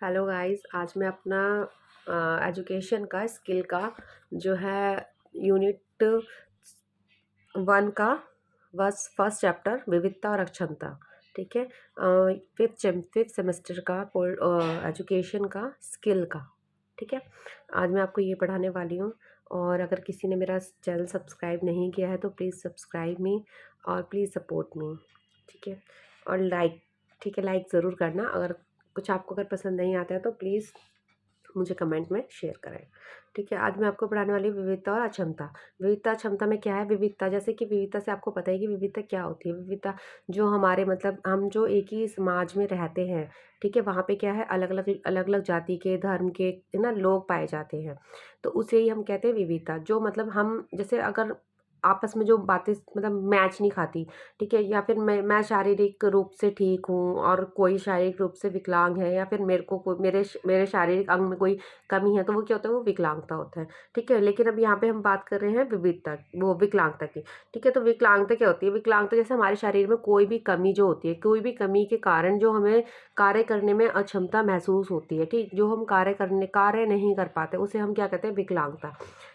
Hello guys, आज मैं अपना एजुकेशन का स्किल का जो है यूनिट 1 का बस फर्स्ट चैप्टर विविधता और अक्षमता। ठीक है। फिफ्थ सेमेस्टर का एजुकेशन का स्किल का। ठीक है। आज मैं आपको ये पढ़ाने वाली हूँ। और अगर किसी ने मेरा चैनल सब्सक्राइब नहीं किया है तो प्लीज़ सब्सक्राइब मी और प्लीज़ सपोर्ट मी। ठीक है। और लाइक, ठीक है, लाइक ज़रूर करना। अगर कुछ आपको अगर पसंद नहीं आता है तो प्लीज़ मुझे कमेंट में शेयर करें। ठीक है। आज मैं आपको पढ़ाने वाली हूँ विविधता और अक्षमता। विविधता अक्षमता में क्या है? विविधता, जैसे कि विविधता से आपको पता है कि विविधता क्या होती है। विविधता जो हमारे मतलब हम जो एक ही समाज में रहते हैं, ठीक है, वहाँ पे क्या है, अलग अलग जाति के, धर्म के, है ना, लोग पाए जाते हैं। तो उसे ही हम कहते हैं विविधता। जो मतलब हम जैसे अगर आपस में जो बातें मतलब मैच नहीं खाती, ठीक है, या फिर मैं शारीरिक रूप से ठीक हूँ और कोई शारीरिक रूप से विकलांग है, या फिर मेरे को कोई मेरे शारीरिक अंग में कोई कमी है, तो वो क्या होता है, वो विकलांगता होता है। ठीक है। लेकिन अब यहाँ पे हम बात कर रहे हैं विविधता, वो विकलांगता की। ठीक है। तो विकलांगता क्या होती है? विकलांगता जैसे हमारे शरीर में कोई भी कमी जो होती है, कोई भी कमी के कारण जो हमें कार्य करने में अक्षमता महसूस होती है, ठीक, जो हम कार्य नहीं कर पाते, उसे हम क्या कहते हैं? विकलांगता।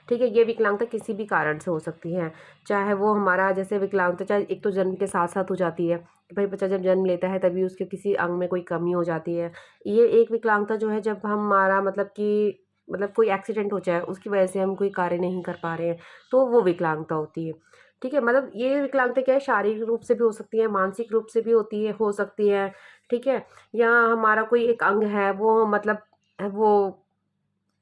ठीक है। ये विकलांगता किसी भी कारण से हो सकती है, चाहे वो हमारा जैसे विकलांगता चाहे एक तो जन्म के साथ साथ हो जाती है कि भाई बच्चा जब जन्म लेता है तभी उसके किसी अंग में कोई कमी हो जाती है। ये एक विकलांगता जो है जब हमारा मतलब कि मतलब कोई एक्सीडेंट हो जाए, उसकी वजह से हम कोई कार्य नहीं कर पा रहे हैं, तो वो विकलांगता होती है। ठीक है। मतलब ये विकलांगता क्या है, शारीरिक रूप से भी हो सकती है, मानसिक रूप से भी होती है, हो सकती है। ठीक है। या हमारा कोई एक अंग है वो मतलब वो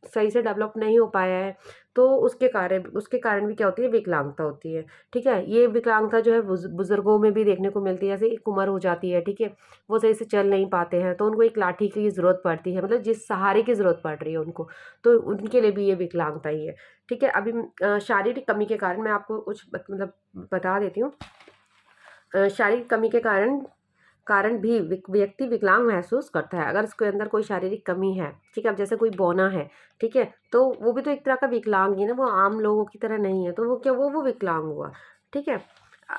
सही से डेवलप नहीं हो पाया है, तो उसके कारण भी क्या होती है? विकलांगता होती है। ठीक है। ये विकलांगता जो है बुजुर्गों में भी देखने को मिलती है। जैसे एक उम्र हो जाती है, ठीक है, वो सही से चल नहीं पाते हैं, तो उनको एक लाठी की ज़रूरत पड़ती है, मतलब जिस सहारे की ज़रूरत पड़ रही है उनको, तो उनके लिए भी ये विकलांगता ही है। ठीक है। अभी शारीरिक कमी के कारण मैं आपको कुछ मतलब बता देती हूँ। शारीरिक कमी के कारण कारण भी व्यक्ति विकलांग महसूस करता है अगर उसके अंदर कोई शारीरिक कमी है। ठीक है। अब जैसे कोई बौना है, ठीक है, तो वो भी तो एक तरह का विकलांग ही है ना, वो आम लोगों की तरह नहीं है, तो वो क्या, वो विकलांग हुआ। ठीक है।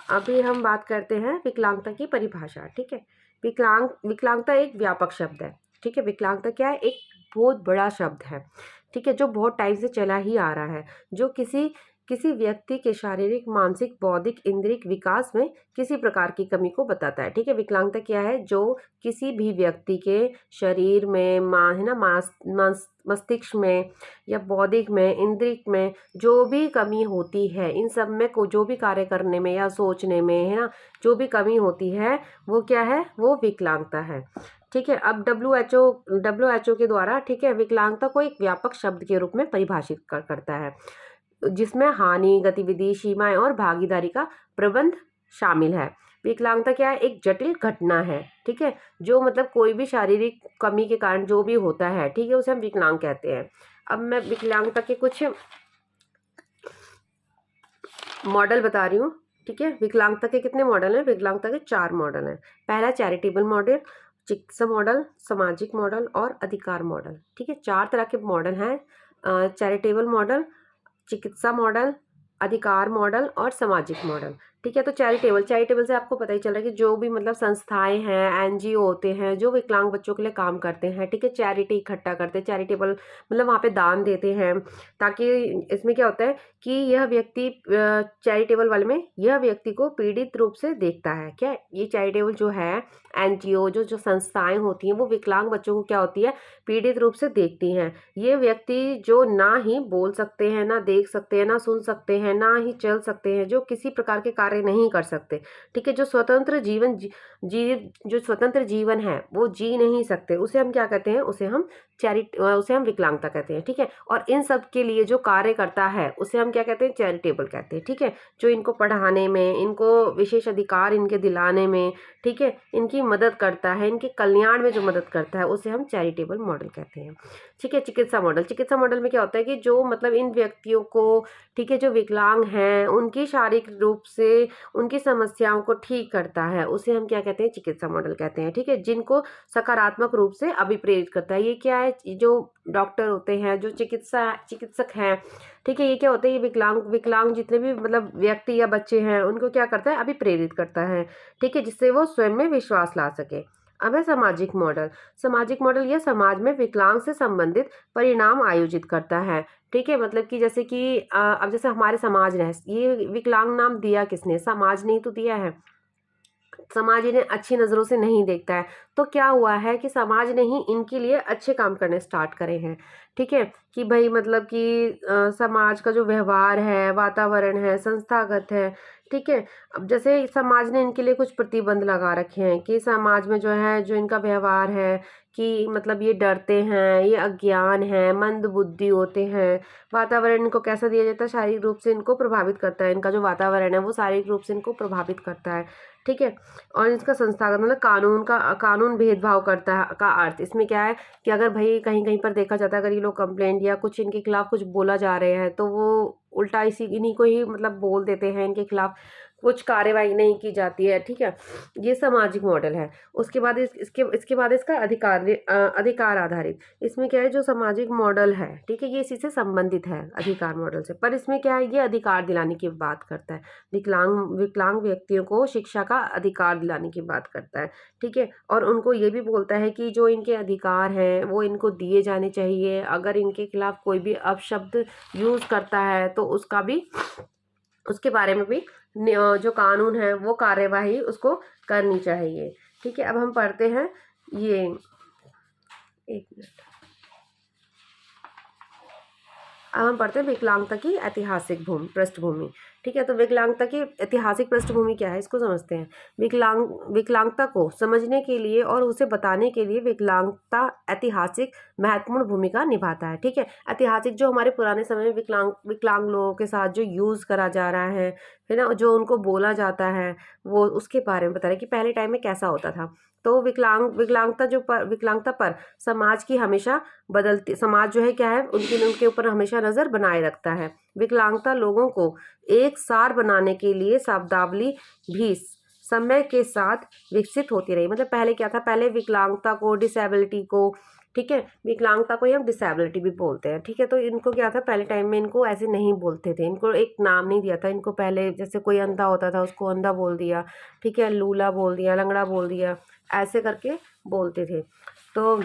अभी हम बात करते हैं विकलांगता की परिभाषा। ठीक है। विकलांगता एक व्यापक शब्द है। ठीक है। विकलांगता क्या है? एक बहुत बड़ा शब्द है। ठीक है। जो बहुत टाइम से चला ही आ रहा है, जो किसी किसी व्यक्ति के शारीरिक, मानसिक, बौद्धिक, इंद्रियक विकास में किसी प्रकार की कमी को बताता है। ठीक है। विकलांगता क्या है? जो किसी भी व्यक्ति के शरीर में है ना, मस्तिष्क में या बौद्धिक में, इंद्रियक में जो भी कमी होती है, इन सब में को जो भी कार्य करने में या सोचने में, है ना, जो भी कमी होती है, वो क्या है? वो विकलांगता है। ठीक है। अब डब्ल्यू एच ओ के द्वारा, ठीक है, विकलांगता को एक व्यापक शब्द के रूप में परिभाषित करता है, जिसमें हानि, गतिविधि, सीमाएं और भागीदारी का प्रबंध शामिल है। विकलांगता क्या है? एक जटिल घटना है। ठीक है। जो मतलब कोई भी शारीरिक कमी के कारण जो भी होता है, ठीक है, उसे हम विकलांग कहते हैं। अब मैं विकलांगता के कुछ मॉडल बता रही हूँ। ठीक है। विकलांगता के कितने मॉडल हैं? विकलांगता के 4 मॉडल हैं। पहला चैरिटेबल मॉडल, चिकित्सा मॉडल, सामाजिक मॉडल और अधिकार मॉडल। ठीक है। 4 तरह के मॉडल हैं। चैरिटेबल मॉडल, चिकित्सा मॉडल, अधिकार मॉडल और सामाजिक मॉडल। ठीक है। तो चैरिटेबल से आपको पता ही चल रहा है कि जो भी मतलब संस्थाएं हैं, एनजीओ होते हैं, जो विकलांग बच्चों के लिए काम करते हैं, ठीक है, चैरिटी इकट्ठा करते हैं, चैरिटेबल मतलब वहाँ पे दान देते हैं, ताकि इसमें क्या होता है कि यह व्यक्ति चैरिटेबल वाले में यह व्यक्ति को पीड़ित रूप से देखता है। क्या ये चैरिटेबल जो है, एनजीओ जो जो संस्थाएं होती हैं, वो विकलांग बच्चों को क्या होती है? पीड़ित रूप से देखती हैं। ये व्यक्ति जो ना ही बोल सकते हैं, ना देख सकते हैं, ना सुन सकते हैं, ना ही चल सकते हैं, जो किसी प्रकार के कार्य नहीं कर सकते, ठीक है, जो स्वतंत्र जीवन है वो जी नहीं सकते, उसे हम क्या कहते हैं? उसे हम विकलांगता कहते हैं। ठीक है। और इन सब के लिए जो कार्य करता है उसे हम क्या कहते हैं? चैरिटेबल कहते हैं। ठीक है। जो इनको पढ़ाने में, इनको विशेष अधिकार इनके दिलाने में, ठीक है, इनकी मदद करता है, इनके कल्याण में जो मदद करता है, उसे हम चैरिटेबल मॉडल कहते हैं। ठीक है। चिकित्सा मॉडल में क्या होता है कि जो मतलब इन व्यक्तियों को, ठीक है, जो विकलांग हैं, उनकी शारीरिक रूप से उनकी समस्याओं को ठीक करता है, उसे हम क्या कहते हैं? चिकित्सा मॉडल कहते हैं। ठीक है। जिनको सकारात्मक रूप से अभिप्रेरित करता है। ये क्या है? जो डॉक्टर होते हैं, जो चिकित्सक हैं, ठीक है, ये क्या होता है? ये विकलांग जितने भी मतलब व्यक्ति या बच्चे हैं, उनको क्या करता है? अभिप्रेरित करता है। ठीक है। जिससे वो स्वयं में विश्वास ला सके। अब है सामाजिक मॉडल। सामाजिक मॉडल यह समाज में विकलांग से संबंधित परिणाम आयोजित करता है। ठीक है, मतलब कि जैसे कि अब जैसे हमारे समाज ने ये विकलांग नाम दिया किसने? समाज ने ही तो दिया है। समाज इन्हें अच्छी नज़रों से नहीं देखता है, तो क्या हुआ है कि समाज ने ही इनके लिए अच्छे काम करने स्टार्ट करे हैं। ठीक है, कि भाई मतलब कि समाज का जो व्यवहार है, वातावरण है, संस्थागत है। ठीक है, अब जैसे समाज ने इनके लिए कुछ प्रतिबंध लगा रखे हैं कि समाज में जो है, जो इनका व्यवहार है कि मतलब ये डरते हैं, ये अज्ञान है, मंद बुद्धि होते हैं। वातावरण इनको कैसा दिया जाता है? शारीरिक रूप से इनको प्रभावित करता है। इनका जो वातावरण है वो शारीरिक रूप से इनको प्रभावित करता है। ठीक है, और इसका संस्थागत मतलब कानून भेदभाव करता है का अर्थ इसमें क्या है कि अगर भाई कहीं कहीं पर देखा जाता है, अगर ये लोग कंप्लेंट या कुछ इनके खिलाफ कुछ बोला जा रहे हैं, तो वो उल्टा इन्हीं को ही मतलब बोल देते हैं, इनके खिलाफ कुछ कार्यवाही नहीं की जाती है। ठीक है, ये सामाजिक मॉडल है। उसके बाद इसके बाद इसका अधिकार आधारित। इसमें क्या है, जो सामाजिक मॉडल है, ठीक है, ये इसी से संबंधित है अधिकार मॉडल से, पर इसमें क्या है, ये अधिकार दिलाने की बात करता है। विकलांग व्यक्तियों को शिक्षा का अधिकार दिलाने की बात करता है। ठीक है, और उनको ये भी बोलता है कि जो इनके अधिकार हैं वो इनको दिए जाने चाहिए। अगर इनके खिलाफ कोई भी अपशब्द यूज़ करता है तो उसके बारे में भी जो कानून है वो कार्यवाही उसको करनी चाहिए। ठीक है, अब हम पढ़ते हैं ये, एक मिनट, अब हम पढ़ते हैं विकलांगता की ऐतिहासिक पृष्ठभूमि। ठीक है, तो विकलांगता की ऐतिहासिक पृष्ठभूमि क्या है, इसको समझते हैं। विकलांगता को समझने के लिए और उसे बताने के लिए विकलांगता ऐतिहासिक महत्वपूर्ण भूमिका निभाता है। ठीक है, ऐतिहासिक जो हमारे पुराने समय में विकलांग लोगों के साथ जो यूज़ करा जा रहा है ना, जो उनको बोला जाता है, वो उसके बारे में बता रहे हैं कि पहले टाइम में कैसा होता था। तो विकलांगता पर समाज की हमेशा बदलती, समाज जो है क्या है, उनके ऊपर हमेशा नज़र बनाए रखता है। विकलांगता लोगों को एक सार बनाने के लिए शब्दावली भी समय के साथ विकसित होती रही। मतलब पहले क्या था, पहले विकलांगता को, डिसेबिलिटी को, ठीक है, विकलांगता को ही हम डिसेबिलिटी भी बोलते हैं। ठीक है, तो इनको क्या था, पहले टाइम में इनको ऐसे नहीं बोलते थे, इनको एक नाम नहीं दिया था। इनको पहले जैसे कोई अंधा होता था उसको अंधा बोल दिया, ठीक है, लूला बोल दिया, लंगड़ा बोल दिया, ऐसे करके बोलते थे। तो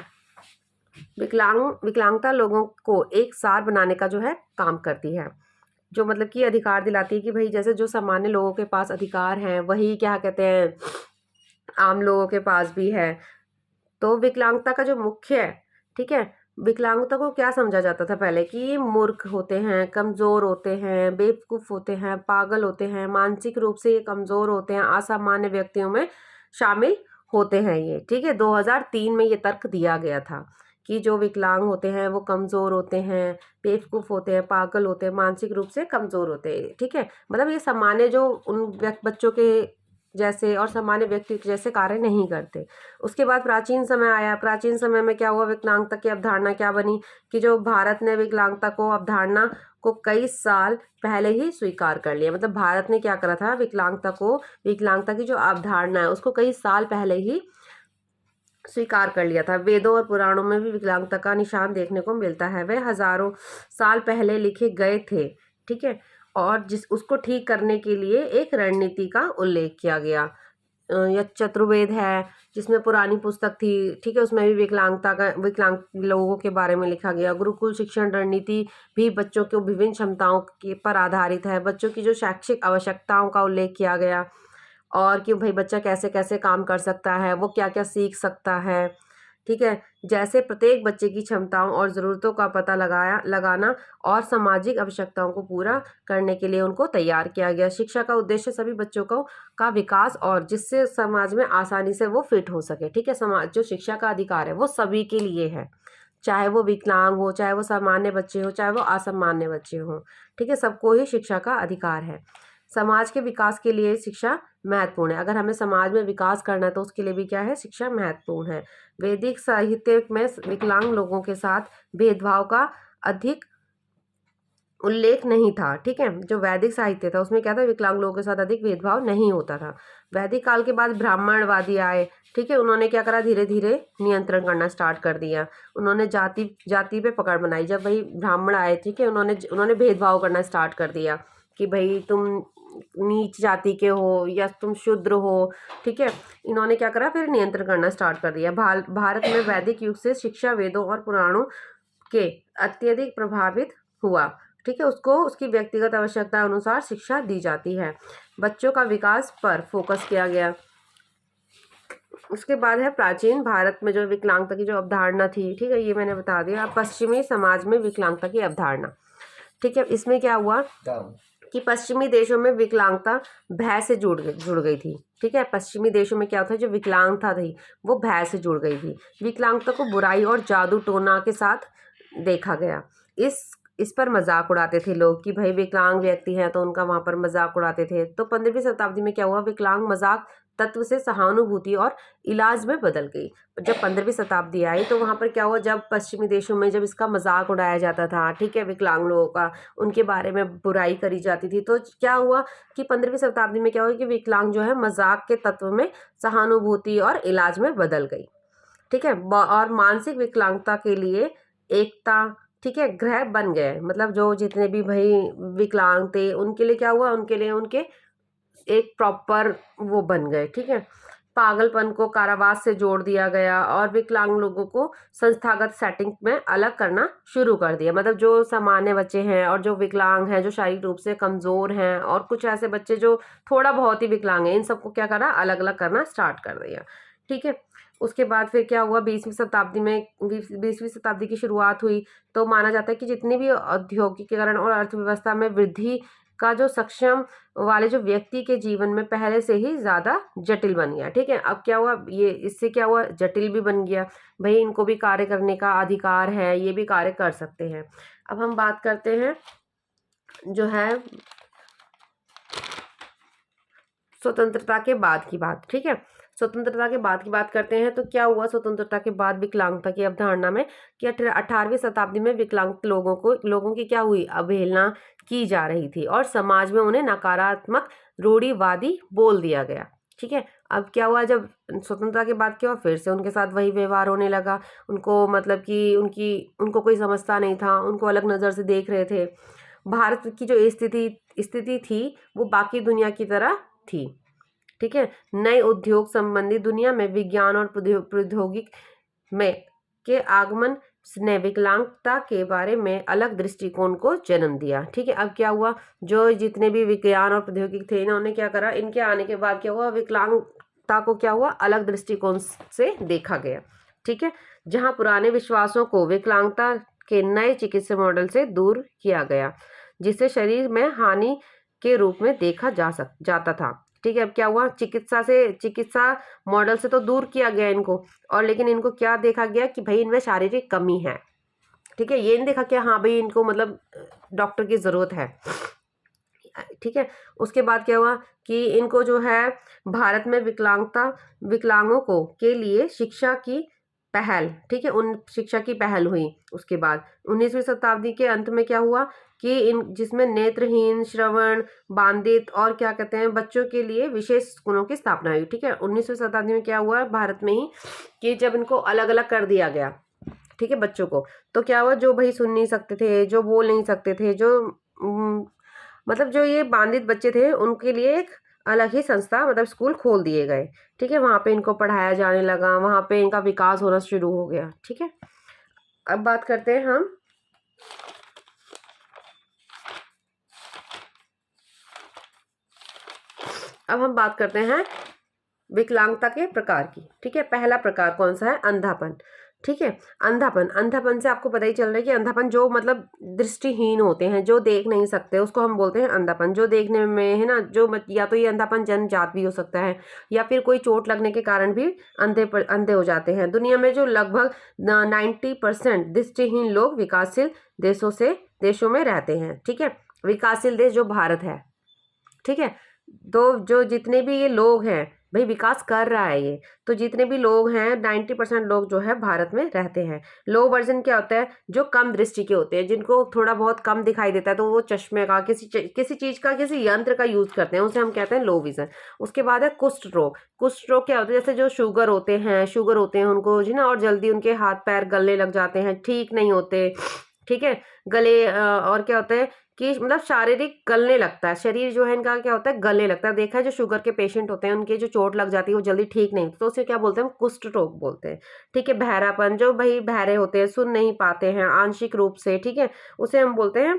विकलांगता लोगों को एक सार बनाने का जो है काम करती है, जो मतलब कि अधिकार दिलाती है कि भाई जैसे जो सामान्य लोगों के पास अधिकार हैं वही क्या कहते हैं, आम लोगों के पास भी है। तो विकलांगता का जो मुख्य है, ठीक है, विकलांगता को क्या समझा जाता था पहले कि ये मूर्ख होते हैं, कमज़ोर होते हैं, बेवकूफ़ होते हैं, पागल होते हैं, मानसिक रूप से ये कमज़ोर होते हैं, असामान्य व्यक्तियों में शामिल होते हैं ये। ठीक है, 2003 में ये तर्क दिया गया था कि जो विकलांग होते हैं वो कमज़ोर होते हैं, बेवकूफ़ होते हैं, पागल होते हैं, मानसिक रूप से कमज़ोर होते हैं। ठीक है, मतलब ये सामान्य जो उन बच्चों के जैसे और सामान्य व्यक्ति के जैसे कार्य नहीं करते। उसके बाद प्राचीन समय आया। प्राचीन समय में क्या हुआ, विकलांगता की अवधारणा क्या बनी कि जो भारत ने विकलांगता को अवधारणा को कई साल पहले ही स्वीकार कर लिया। मतलब भारत ने क्या करा था, विकलांगता की जो अवधारणा है उसको कई साल पहले ही स्वीकार कर लिया था। वेदों और पुराणों में भी विकलांगता का निशान देखने को मिलता है। वे हजारों साल पहले लिखे गए थे। ठीक है, और उसको ठीक करने के लिए एक रणनीति का उल्लेख किया गया। या चतुर्वेद है जिसमें पुरानी पुस्तक थी, ठीक है, उसमें भी विकलांग लोगों के बारे में लिखा गया। गुरुकुल शिक्षण रणनीति भी बच्चों को विभिन्न क्षमताओं के पर आधारित है। बच्चों की जो शैक्षिक आवश्यकताओं का उल्लेख किया गया और कि भाई बच्चा कैसे कैसे काम कर सकता है, वो क्या क्या सीख सकता है। ठीक है, जैसे प्रत्येक बच्चे की क्षमताओं और ज़रूरतों का पता लगाना और सामाजिक आवश्यकताओं को पूरा करने के लिए उनको तैयार किया गया। शिक्षा का उद्देश्य सभी बच्चों का विकास और जिससे समाज में आसानी से वो फिट हो सके। ठीक है, समाज जो शिक्षा का अधिकार है वो सभी के लिए है, चाहे वो विकलांग हो, चाहे वो सामान्य बच्चे हो, चाहे वो असामान्य बच्चे हो। ठीक है, सबको ही शिक्षा का अधिकार है। समाज के विकास के लिए शिक्षा महत्वपूर्ण है। अगर हमें समाज में विकास करना है तो उसके लिए भी क्या है, शिक्षा महत्वपूर्ण है। वैदिक साहित्य में विकलांग लोगों के साथ भेदभाव का अधिक उल्लेख नहीं था। ठीक है, जो वैदिक साहित्य था उसमें क्या था, विकलांग लोगों के साथ अधिक भेदभाव नहीं होता था। वैदिक काल के बाद ब्राह्मणवादी आए। ठीक है, उन्होंने क्या करा, धीरे धीरे नियंत्रण करना स्टार्ट कर दिया। उन्होंने जाति पे पकड़ बनाई। जब भाई ब्राह्मण आए, ठीक है, उन्होंने भेदभाव करना स्टार्ट कर दिया कि भाई तुम नीच जाति के हो या तुम शूद्र हो, ठीक है, इन्होंने क्या करा फिर नियंत्रण करना स्टार्ट कर दिया। भारत में वैदिक युग से शिक्षा वेदों और पुराणों के अत्यधिक प्रभावित हुआ, ठीक है, उसको उसकी व्यक्तिगत आवश्यकता अनुसार शिक्षा दी जाती है। बच्चों का विकास पर फोकस किया गया। उसके बाद है प्राचीन भारत में जो विकलांगता की जो अवधारणा थी, ठीक है, ये मैंने बता दिया। पश्चिमी समाज में विकलांगता की अवधारणा, ठीक है, इसमें क्या हुआ कि पश्चिमी देशों में विकलांगता भय से जुड़ गई थी, ठीक है। पश्चिमी देशों में क्या होता है, जो विकलांगता थी वो भय से जुड़ गई थी। विकलांगता को बुराई और जादू टोना के साथ देखा गया। इस पर मजाक उड़ाते थे लोग कि भाई विकलांग व्यक्ति हैं, तो उनका वहां पर मजाक उड़ाते थे। तो 15वीं शताब्दी में क्या हुआ, विकलांग मजाक तत्व से सहानुभूति और इलाज में बदल गई। जब 15वीं शताब्दी आई तो वहां पर क्या हुआ, जब पश्चिमी देशों में जब इसका मजाक उड़ाया जाता था, ठीक है, विकलांग लोगों का, उनके बारे में बुराई करी जाती थी, तो क्या हुआ कि 15वीं शताब्दी में क्या हुआ कि विकलांग जो है मजाक के तत्व में सहानुभूति और इलाज में बदल गई, ठीक है। और मानसिक विकलांगता के लिए एकता, ठीक है, ग्रह बन गए। मतलब जो जितने भी भाई विकलांग थे उनके लिए क्या हुआ, उनके लिए उनके एक प्रॉपर वो बन गए, ठीक है। पागलपन को कारावास से जोड़ दिया गया और विकलांग लोगों को संस्थागत सेटिंग में अलग करना शुरू कर दिया। मतलब जो सामान्य बच्चे हैं और जो विकलांग हैं, जो शारीरिक रूप से कमजोर हैं, और कुछ ऐसे बच्चे जो थोड़ा बहुत ही विकलांग हैं, इन सबको क्या करा, अलग अलग करना स्टार्ट कर दिया, ठीक है। उसके बाद फिर क्या हुआ, 20वीं शताब्दी की शुरुआत हुई। तो माना जाता है कि जितनी भी औद्योगिकीकरण और अर्थव्यवस्था में वृद्धि का जो सक्षम वाले जो व्यक्ति के जीवन में पहले से ही ज्यादा जटिल बन गया, ठीक है। अब क्या हुआ, ये इससे क्या हुआ, जटिल भी बन गया। भाई इनको भी कार्य करने का अधिकार है, ये भी कार्य कर सकते हैं। अब हम बात करते हैं जो है स्वतंत्रता के बाद की बात, ठीक है। स्वतंत्रता के बाद की बात करते हैं। तो क्या हुआ स्वतंत्रता के बाद विकलांगता की अवधारणा में कि 18वीं शताब्दी में विकलांग लोगों की क्या हुई, अवहेलना की जा रही थी और समाज में उन्हें नकारात्मक रूढ़िवादी बोल दिया गया, ठीक है। अब क्या हुआ, जब स्वतंत्रता के बाद क्या हुआ, फिर से उनके साथ वही व्यवहार होने लगा। उनको मतलब कि उनको कोई समझता नहीं था, उनको अलग नज़र से देख रहे थे। भारत की जो स्थिति थी वो बाकी दुनिया की तरह थी, ठीक है। नए उद्योग संबंधी दुनिया में विज्ञान और प्रौद्योगिक में के आगमन ने विकलांगता के बारे में अलग दृष्टिकोण को जन्म दिया, ठीक है। अब क्या हुआ, जो जितने भी विज्ञान और प्रौद्योगिक थे, इन्होंने क्या करा, इनके आने के बाद क्या हुआ, विकलांगता को क्या हुआ, अलग दृष्टिकोण से देखा गया, ठीक है। जहां पुराने विश्वासों को विकलांगता के नए चिकित्सा मॉडल से दूर किया गया, जिसे शरीर में हानि के रूप में देखा जाता था, ठीक है। अब क्या हुआ, चिकित्सा मॉडल से तो दूर किया गया इनको, और लेकिन इनको क्या देखा गया कि भाई इनमें शारीरिक कमी है, ठीक है। ये नहीं देखा कि हाँ भाई इनको मतलब डॉक्टर की जरूरत है, ठीक है। उसके बाद क्या हुआ कि इनको जो है भारत में विकलांगों को के लिए शिक्षा की पहल, ठीक है, उन शिक्षा की पहल हुई। उसके बाद 19वीं शताब्दी के अंत में क्या हुआ कि जिसमें नेत्रहीन, श्रवण बाधित और क्या कहते हैं बच्चों के लिए विशेष स्कूलों की स्थापना हुई, ठीक है। 19वीं शताब्दी में क्या हुआ भारत में ही कि जब इनको अलग अलग कर दिया गया, ठीक है, बच्चों को, तो क्या हुआ, जो भाई सुन नहीं सकते थे, जो बोल नहीं सकते थे, जो मतलब जो ये बाधित बच्चे थे, उनके लिए एक अलग ही संस्था मतलब स्कूल खोल दिए गए, ठीक है। वहां पे इनको पढ़ाया जाने लगा, वहां पे इनका विकास होना शुरू हो गया, ठीक है। अब बात करते हैं हम बात करते हैं विकलांगता के प्रकार की, ठीक है। पहला प्रकार कौन सा है, अंधापन, ठीक है। अंधापन से आपको पता ही चल रहा है कि अंधापन जो मतलब दृष्टिहीन होते हैं, जो देख नहीं सकते, उसको हम बोलते हैं अंधापन। जो देखने में है ना, जो या तो ये अंधापन जन्मजात भी हो सकता है या फिर कोई चोट लगने के कारण भी अंधे हो जाते हैं। दुनिया में जो लगभग 90% दृष्टिहीन लोग विकासशील देशों में रहते हैं, ठीक है। विकासशील देश जो भारत है, ठीक है। तो जो जितने भी ये लोग हैं भाई विकास कर रहा है ये, तो जितने भी लोग हैं 90% लोग जो है भारत में रहते हैं। लो वर्जन क्या होता है, जो कम दृष्टि के होते हैं, जिनको थोड़ा बहुत कम दिखाई देता है, तो वो चश्मे का किसी चीज का किसी यंत्र का यूज करते हैं, उसे हम कहते हैं लो विजन। उसके बाद है कुष्ठ रोग क्या होता है, जैसे जो शुगर होते हैं उनको जो ना और जल्दी उनके हाथ पैर गलने लग जाते हैं, ठीक नहीं होते, ठीक है। गले और क्या होता है कि मतलब शारीरिक गलने लगता है, शरीर जो है इनका क्या होता है गलने लगता है। देखा है जो शुगर के पेशेंट होते हैं उनके जो चोट लग जाती है वो जल्दी ठीक नहीं, तो उसे क्या बोलते हैं, हम कुष्ठ रोग बोलते हैं। ठीक है। बहरापन, जो भाई बहरे होते हैं, सुन नहीं पाते हैं आंशिक रूप से, ठीक है, उसे हम बोलते हैं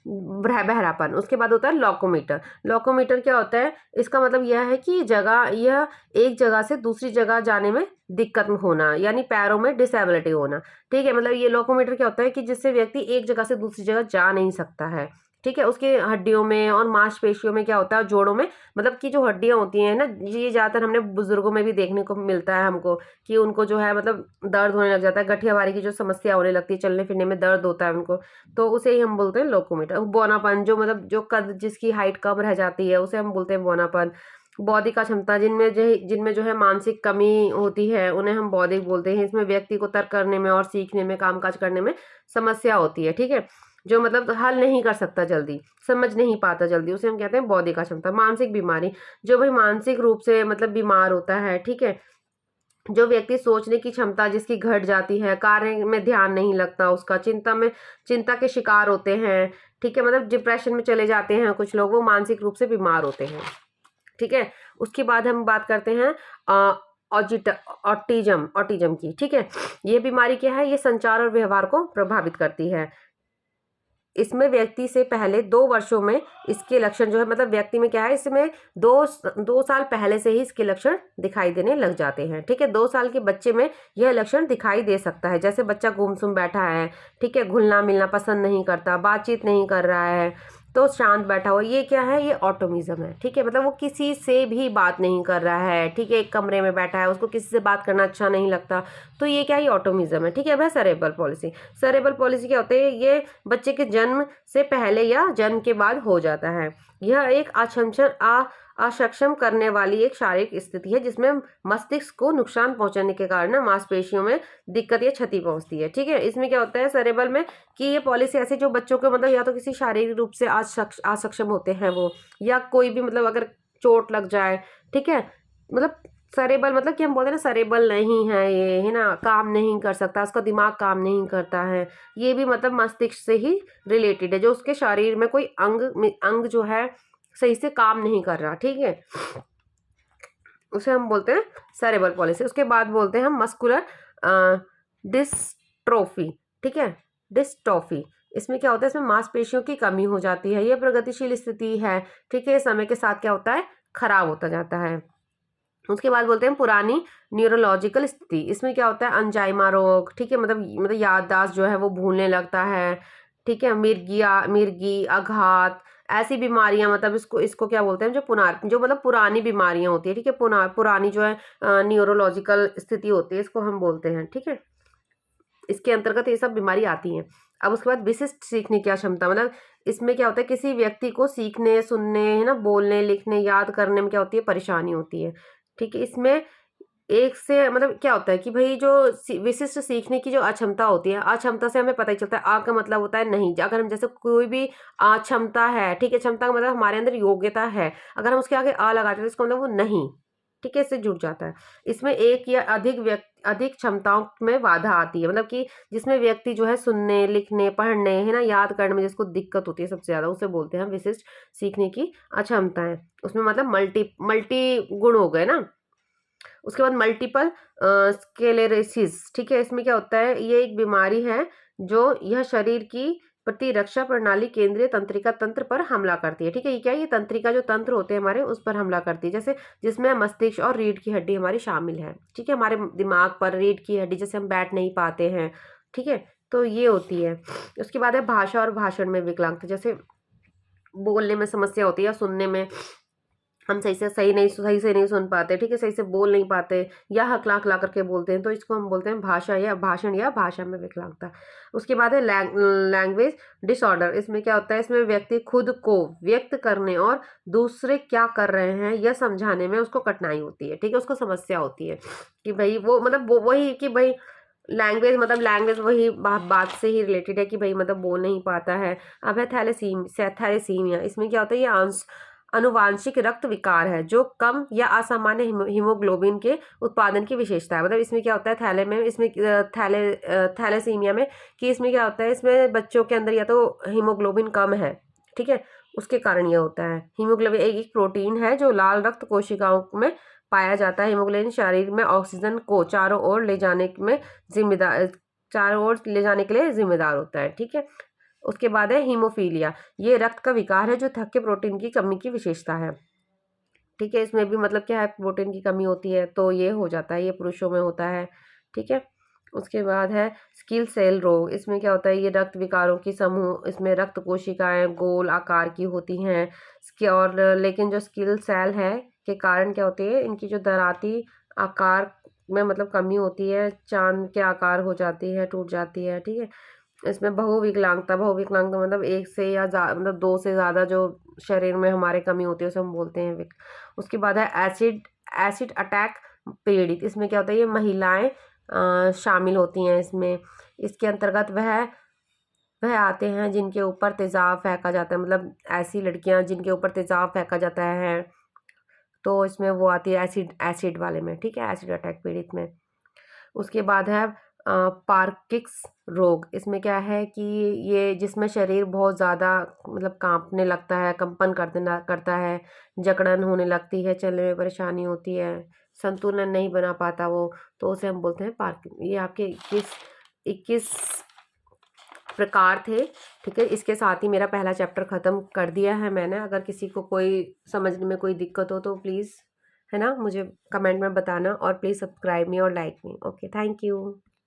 बहरापन। उसके बाद होता है लॉकोमीटर। लॉकोमीटर क्या होता है, इसका मतलब यह है कि यह एक जगह से दूसरी जगह जाने में दिक्कत होना, यानी पैरों में डिसेबिलिटी होना। ठीक है। मतलब ये लॉकोमीटर क्या होता है कि जिससे व्यक्ति एक जगह से दूसरी जगह जा नहीं सकता है। ठीक है। उसके हड्डियों में और मांसपेशियों में क्या होता है, जोड़ों में, मतलब कि जो हड्डियां होती हैं ना, ये ज्यादातर हमने बुजुर्गों में भी देखने को मिलता है हमको, कि उनको जो है मतलब दर्द होने लग जाता है, गठियावारी की जो समस्या होने लगती है, चलने फिरने में दर्द होता है उनको, तो उसे ही हम बोलते हैं लोकोमीटर। बौनापन, जो मतलब जो कद जिसकी हाइट कम रह जाती है उसे हम बोलते हैं बौनापन। बौद्धिक क्षमता, जिनमें जो है मानसिक कमी होती है उन्हें हम बौद्धिक बोलते हैं। इसमें व्यक्ति को तर्क करने में और सीखने में, कामकाज करने में समस्या होती है। ठीक है। जो मतलब हल नहीं कर सकता जल्दी, समझ नहीं पाता जल्दी, उसे हम कहते हैं बौद्धिक क्षमता। मानसिक बीमारी, जो भाई मानसिक रूप से मतलब बीमार होता है। ठीक है। जो व्यक्ति सोचने की क्षमता जिसकी घट जाती है, कार्य में ध्यान नहीं लगता उसका, चिंता के शिकार होते हैं। ठीक है। मतलब डिप्रेशन में चले जाते हैं कुछ लोग, वो मानसिक रूप से बीमार होते हैं। ठीक है। उसके बाद हम बात करते हैं ऑटिज्म की। ठीक है। ये बीमारी क्या है, ये संचार और व्यवहार को प्रभावित करती है। इसमें व्यक्ति से पहले 2 वर्षों में इसके लक्षण जो है, मतलब व्यक्ति में क्या है, इसमें 2 साल पहले से ही इसके लक्षण दिखाई देने लग जाते हैं। ठीक है। 2 साल के बच्चे में यह लक्षण दिखाई दे सकता है, जैसे बच्चा गुमसुम बैठा है, ठीक है, घुलना मिलना पसंद नहीं करता, बातचीत नहीं कर रहा है, तो शांत बैठा हुआ, ये क्या है, ये ऑटोमिज्म है। ठीक है। मतलब वो किसी से भी बात नहीं कर रहा है, ठीक है, एक कमरे में बैठा है, उसको किसी से बात करना अच्छा नहीं लगता, तो ये क्या है, ये ऑटोमिज्म है। ठीक है। अब है सेरेब्रल पॉलिसी। सेरेब्रल पॉलिसी क्या होते हैं, ये बच्चे के जन्म से पहले या जन्म के बाद हो जाता है। यह एक अक्षम करने वाली एक शारीरिक स्थिति है जिसमें मस्तिष्क को नुकसान पहुंचाने के कारण मांसपेशियों में दिक्कत या क्षति पहुंचती है। ठीक है। इसमें क्या होता है सेरेब्रल में, कि ये पॉलिसी ऐसे जो बच्चों को मतलब या तो किसी शारीरिक रूप से असक्षम होते हैं वो, या कोई भी मतलब अगर चोट लग जाए, ठीक है, मतलब सरेबल मतलब कि हम बोलते हैं ना सरेबल नहीं है ये, है ना, काम नहीं कर सकता, उसका दिमाग काम नहीं करता है, ये भी मतलब मस्तिष्क से ही रिलेटेड है, जो उसके शरीर में कोई अंग जो है सही से काम नहीं कर रहा। ठीक है। उसे हम बोलते हैं सेरेबल पॉलिसी। उसके बाद बोलते हैं हम मस्कुलर डिस्ट्रोफी। ठीक है। डिस्ट्रोफी, इसमें क्या होता है, इसमें मांसपेशियों की कमी हो जाती है, यह प्रगतिशील स्थिति है। ठीक है। समय के साथ क्या होता है, खराब होता जाता है। उसके बाद बोलते हैं पुरानी न्यूरोलॉजिकल स्थिति। इसमें क्या होता है, अल्जाइमर रोग, ठीक है, मतलब याददाश्त जो है वो भूलने लगता है। ठीक है। मिर्गी, आघात, ऐसी बीमारियां, मतलब इसको क्या बोलते हैं, जो मतलब पुरानी बीमारियां होती है। ठीक है। पुरानी जो है न्यूरोलॉजिकल स्थिति होती है, इसको हम बोलते हैं। ठीक है। इसके अंतर्गत ये सब बीमारी आती हैं। अब उसके बाद विशिष्ट सीखने की क्षमता, मतलब इसमें क्या होता है, किसी व्यक्ति को सीखने, सुनने, है ना, बोलने, लिखने, याद करने में क्या होती है, परेशानी होती है। ठीक है। इसमें एक से मतलब क्या होता है कि भाई जो विशिष्ट सीखने की जो अक्षमता होती है, अक्षमता से हमें पता ही चलता है, आ का मतलब होता है नहीं। अगर हम जैसे कोई भी क्षमता है, ठीक है, क्षमता का मतलब हमारे अंदर योग्यता है, अगर हम उसके आगे आ लगाते हैं तो इसका मतलब वो नहीं, ठीक है, इससे जुड़ जाता है। इसमें एक या अधिक क्षमताओं में बाधा आती है, मतलब कि जिसमें व्यक्ति जो है सुनने, लिखने, पढ़ने, है ना, याद करने में जिसको दिक्कत होती है सबसे ज्यादा, उसे बोलते हैं हम विशिष्ट सीखने की अक्षमताएं। उसमें मतलब मल्टी मल्टी गुण हो गए ना। उसके बाद मल्टीपल स्क्लेरोसिस। ठीक है। इसमें क्या होता है, ये एक बीमारी है जो यह शरीर की प्रतिरक्षा प्रणाली, केंद्रीय तंत्रिका तंत्र पर हमला करती है। ठीक है। ये क्या है, ये तंत्रिका जो तंत्र होते हैं हमारे, उस पर हमला करती है, जैसे जिसमें मस्तिष्क और रीढ़ की हड्डी हमारी शामिल है। ठीक है। हमारे दिमाग पर रीढ़ की हड्डी, जैसे हम बैठ नहीं पाते हैं, ठीक है, तो ये होती है। उसके बाद है भाषा और भाषण में विकलांगता, जैसे बोलने में समस्या होती है या सुनने में हम सही से नहीं सुन पाते, ठीक है, सही से बोल नहीं पाते, या हकला हकला करके बोलते हैं, तो इसको हम बोलते हैं भाषा या भाषण या भाषा में विकलांगता। उसके बाद है लैंग्वेज डिसऑर्डर। इसमें क्या होता है, इसमें व्यक्ति खुद को व्यक्त करने और दूसरे क्या कर रहे हैं यह समझाने में उसको कठिनाई होती है। ठीक है। उसको समस्या होती है कि भाई वो मतलब वही कि भाई लैंग्वेज वही बात से ही रिलेटेड है कि भाई मतलब बोल नहीं पाता है। अब है थैलेसीमिया। इसमें क्या होता है, ये अनुवांशिक रक्त विकार है जो कम या असामान्य हीमोग्लोबिन के उत्पादन की विशेषता है। मतलब इसमें क्या होता है थैलेसीमिया में कि इसमें क्या होता है, इसमें बच्चों के अंदर या तो हीमोग्लोबिन कम है, ठीक है, उसके कारण ये होता है। हीमोग्लोबिन एक प्रोटीन है जो लाल रक्त कोशिकाओं में पाया जाता है। हीमोग्लोबिन शरीर में ऑक्सीजन को चारों ओर ले जाने के लिए जिम्मेदार होता है, ठीक है। उसके बाद है हीमोफीलिया, ये रक्त का विकार है जो थक्के प्रोटीन की कमी की विशेषता है, ठीक है। इसमें भी मतलब क्या है, प्रोटीन की कमी होती है तो ये हो जाता है, ये पुरुषों में होता है, ठीक है। उसके बाद है स्किल सेल रोग, इसमें क्या होता है, ये रक्त विकारों की समूह, इसमें रक्त कोशिकाएं गोल आकार की होती हैं और लेकिन जो स्किल सेल है के कारण क्या होती है, इनकी जो दराती आकार में मतलब कमी होती है, चांद के आकार हो जाती है, टूट जाती है, ठीक है। इसमें बहुविकलांगता मतलब एक से या मतलब दो से ज़्यादा जो शरीर में हमारे कमी होती है उसे हम बोलते हैं उसके बाद है एसिड अटैक पीड़ित, इसमें क्या होता है, ये महिलाएं शामिल होती हैं इसमें। इसके अंतर्गत वह आते हैं जिनके ऊपर तेज़ाब फेंका जाता है, मतलब ऐसी लड़कियां जिनके ऊपर तेज़ाब फेंका जाता है, तो इसमें वो आती है एसिड वाले में, ठीक है, एसिड अटैक पीड़ित में। उसके बाद है पार्किंस रोग, इसमें क्या है कि ये जिसमें शरीर बहुत ज़्यादा मतलब कांपने लगता है, कंपन करता है, जकड़न होने लगती है, चलने में परेशानी होती है, संतुलन नहीं बना पाता वो, तो उसे हम बोलते हैं पार्किंस। ये आपके 21 प्रकार थे, ठीक है। इसके साथ ही मेरा पहला चैप्टर ख़त्म कर दिया है मैंने। अगर किसी को कोई समझने में कोई दिक्कत हो तो प्लीज़, है ना, मुझे कमेंट में बताना, और प्लीज़ सब्सक्राइब मी और like me. Okay, thank you.